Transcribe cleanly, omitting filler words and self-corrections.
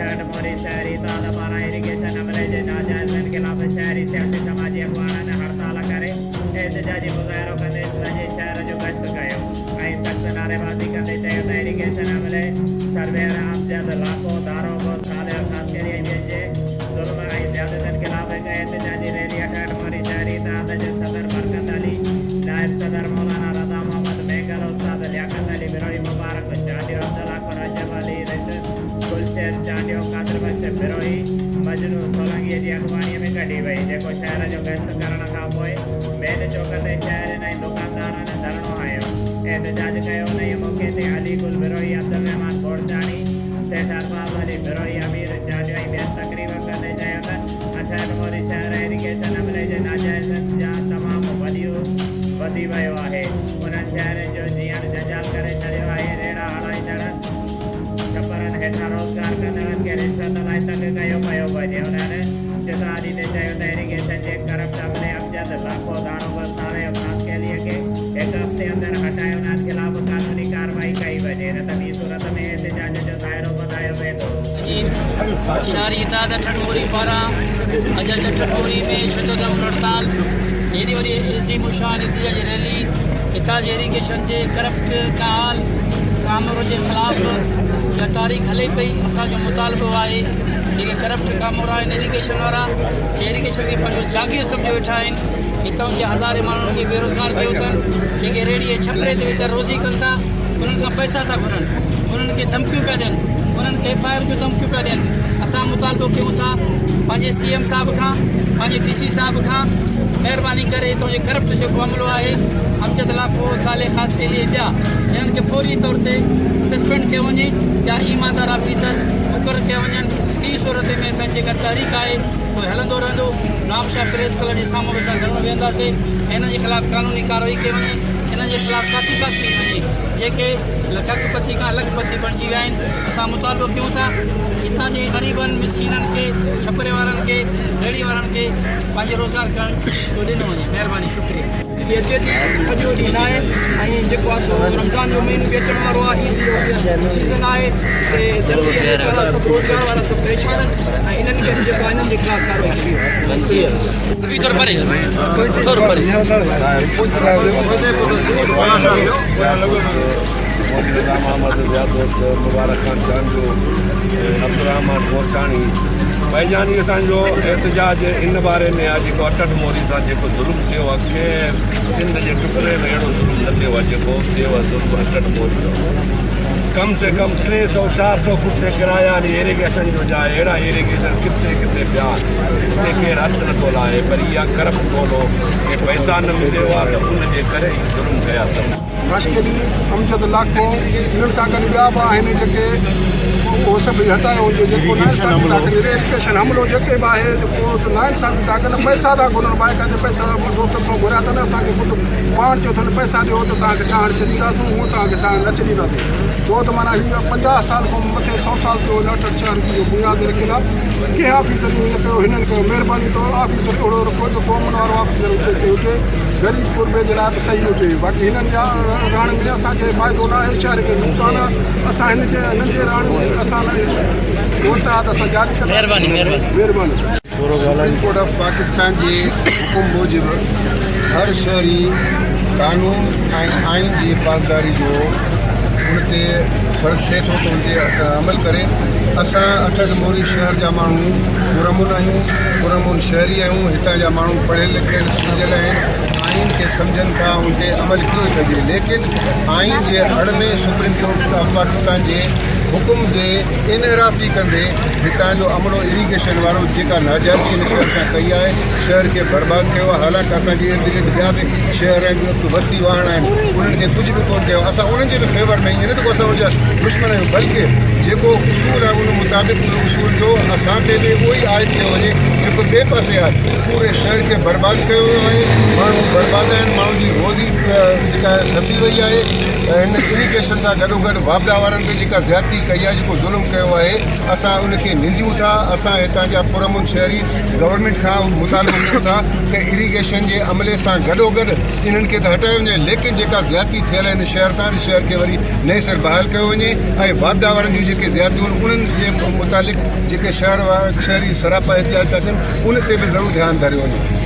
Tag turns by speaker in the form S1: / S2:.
S1: अठहठ मोरी शहरी ताल पारा इरिगेशन अमले जे नाजायज़नि खिलाफ़ शहरी सियासी समाजी अॻुवाननि हड़ताल करे एहतजाजी मुज़ाहिरो कंदे सॼे शहर जो गश्त कयो ऐं सख़्त नारेबाज़ी कंदे चयो त इरिगेशन अमले सर्वेयर अमजद लाखो दारोगो सालिह ख़ासकरी ऐं ॿियनि जे ज़ुल्म ऐं ज़्यादतियुनि खिलाफ़ हिकु एहतजाजी रैली अठहठ मोरी शहरी इतिहाद जे सदर बरकत अली नायब सदर मौलाना रज़ा मोहम्मद मेघल उस्ताद लियाकत अली बिरोही मुबारक चांडियो अब्दुल्ला रजब अली रिंद गुलशेर चांडियो कादिर बख्श बिरोही मजनू सोलंगी जी अॻुवाणीअ में कढी वई जेको शहर जो गश्त करण खां पोइ मेन चौक ते शहरनि ऐं दुकानदारनि धरणो हयो एहतजाज कयो उन मौक़े ते अली गुल बिरोही अब्दुल रहमान गोड़चाणी सेठ अरबाब अली बिरोही अमीर चांडियो ऐं ॿियनि तकरीब कंदे चयो त अठहठ मोरी शहर इरिगेशन अमले जे नाजाइज़नि जा तमामु वधी वियो आहे उन्हनि शहरनि जो जीअण जंजाल करे छॾियो आहे रेड़ा हलाईंदड़ छपरनि हेठां रोज़गार कंदड़नि खे रिश्वत लाइ तंग कयो पियो वञे उन्हनि चित्रादी ते चयो त इरिगेशन जे करप्ट अमले अमजद लाखो दारोगो सालिह ख़ासकलीअ खे हिकु हफ़्ते अंदरि हटाए उन्हनि खिलाफ़ कानूनी कार्रवाई कई वञे न त ॿी सूरत में एहतजाज जो दाइरो वधायो वेंदो
S2: शहरी इतिहाद ठठमोरी पारां अॼु ठठमोरी में शदद हड़ताल एॾी वॾी अज़ीम शान एहतजाज रैली हितां जे इरिगेशन जे करप्ट काल कामोर जे ख़िलाफ़ इहा तारीख़ हले पई असांजो मुतालबो आहे जेके करप्ट कामोर आहिनि इरिगेशन वारा जे इरिगेशन खे पंहिंजो जागीर सम्झी वेठा आहिनि हितां जे हज़ारे माण्हुनि खे बेरोज़गार कयो अथनि जेके रेड़ीअ छपरे ते वीचारा रोज़ी कनि था उन्हनि खां पैसा था घुरनि उन्हनि खे धमकियूं पिया ॾियनि उन्हनि खे FIR जूं धमकियूं पिया ॾियनि असां मुतालबो कयूं था पंहिंजे CM साहिब खां पंहिंजे DC साहिब खां महिरबानी करे हितां जो करप्ट जेको अमलो आहे अमजद लाखो सालिह ख़ासकली ॿिया हिननि खे फौरी तौर ते सस्पेंड कयो वञे या ईमानदार ऑफिसर मुक़ररु कया वञनि ॿी सूरत में असांजी जेका तहरीक आहे उहो हलंदो रहंदो नामशाह प्रेस क्लब जे साम्हूं असां धरणो वेंदासीं हिन जे ख़िलाफ़ कानूनी कार्रवाई कई वञे हिन जे ख़िलाफ़ तहक़ीक़ात कई वञे जेके लखपति खां लखपति बणिजी विया आहिनि असां मुतालबो कयूं था हितां जे ग़रीबनि मिसकीननि खे छपरे वारनि खे रेड़ी वारनि खे पंहिंजो रोज़गार करण जो ॾिनो वञे महिरबानी शुक्रिया अचे थी सॼो ॾींहुं आहे ऐं जेको आहे सो रमज़ान जो महीनो बि अचण वारो आहे ईद जो सीज़न आहे सभु रोज़गार वारा सभु परेशान आहिनि ऐं इन्हनि खे जेको आहे हिननि जे ख़िलाफ़ कार्रवाई
S3: मुबारक खान चांडियो अब्दुल रहमान गोड़चाणी भाईजानी असांजो एहतजाज इन बारे में आहे जेको अठहठ मोरी सां जेको ज़ुल्म थियो आहे कंहिं सिंध जे टुकड़े में अहिड़ो ज़ुल्म न थियो आहे जेको थियो आहे ज़ुल्म अठहठ मोरी कम से कम 300-400 फुट ते किराया इरिगेशन जो जा अहिड़ा इरिगेशन किथे किथे पिया उते केरु हथु नथो लाहे पर इहा करप्ट टोलो के पैसा न मिलियो आहे त उनजे करे ई ज़ुल्म कया अथनि
S4: ख़ासकरी अमजद लाखो इन्हनि सां गॾु ॿिया बि आहिनि जेके उहो सभु हटायो हुजे जेको नाइंसाफ़ी था कनि इरिगेशन हमिलो जेके बि आहे जेको नाइंसाफ़ी था कनि पैसा था घुरनि बाक़ाइदे पैसा दोस्त खां घुरिया अथनि असांखे कुझु पाण चयो अथनि पैसा ॾियो त तव्हांखे ठहण छॾींदासीं हूअं तव्हांखे ठहण न छॾींदासीं छो त माना हीअ 50 साल खां मथे 100 साल थियो अठहठ शहर जो बुनियादी रखियल आहे कंहिं ऑफिसर ईअं कयो हिननि कयो महिरबानी तौर ऑफिसर अहिड़ो रखो जो कॉमन वारो ऑफिसर उते हुजे ग़रीब कुर्बे जे लाइ बि सही हुजे बाक़ी हिननि जा रहण में असांखे फ़ाइदो न आहे शहर खे नुक़सानु आहे असां हिननि जे रहण में असां असां जारी
S2: महिरबानी
S4: कोड ऑफ पाकिस्तान जे हुकुम मूजिब हर शहरी कानून ऐं आइन जी पासदारी जो उन ते फ़र्ज़ु थिए थो त उन ते अमल करे असां अठहठ मोरी शहर जा माण्हू पुरमुन आहियूं पुरमुन शहरी आहियूं हितां जा माण्हू पढ़ियल लिखियल सम्झियल आहिनि आइन खे सम्झनि था उन ते अमल कीअं कजे लेकिन आइन जे अड़ में सुप्रीम कोर्ट ऑफ पाकिस्तान जे हुकुम जे इनहराफ़ी कंदे हितां जो अमलो इरिगेशन वारो जेका नाजाइज़ी हिन शहर सां कई आहे शहर खे बर्बादु कयो आहे हालांकि असांजे इर्द गिर्द ॿिया बि शहर आहिनि वसी वाहण आहिनि उन्हनि खे कुझु बि कोन कयो असां उन्हनि जे बि फेवर में ईअं न को असां उनजा दुश्मन आहियूं बल्कि जेको उसूल आहे उन मुताबिक़ उन उसूल जो असां ते बि उहो ई आयत कयो वञे जेको ॿिए पासे आहे पूरे शहर खे बर्बादु कयो वियो आहे। माण्हू बर्बाद आहिनि, माण्हुनि जी रोज़ी जेका फसी वई आहे। हिन इरीगेशन सां गॾोगॾु वापडा वारनि ते जेका ज़्यादती कई आहे, जेको ज़ुल्म कयो आहे, असां उनखे निंदियूं था। असां हितां जा पुरअमन शहरी गवर्नमेंट खां मुतालबो कयूं था त इरीगेशन जे अमले सां गॾोगॾु इन्हनि खे त हटायो वञे, लेकिन जेका ज़्यादती थियल आहिनि शहर सां, शहर खे वरी नए सिर बहाल कयो वञे ऐं वापडा वारनि जूं जेके ज़्यादतियूं आहिनि उन्हनि जे मुतालिक़ जेके शहरी सरापा एहतियात था थियनि उन ते बि ज़रूरु ध्यानु धरियो वञे।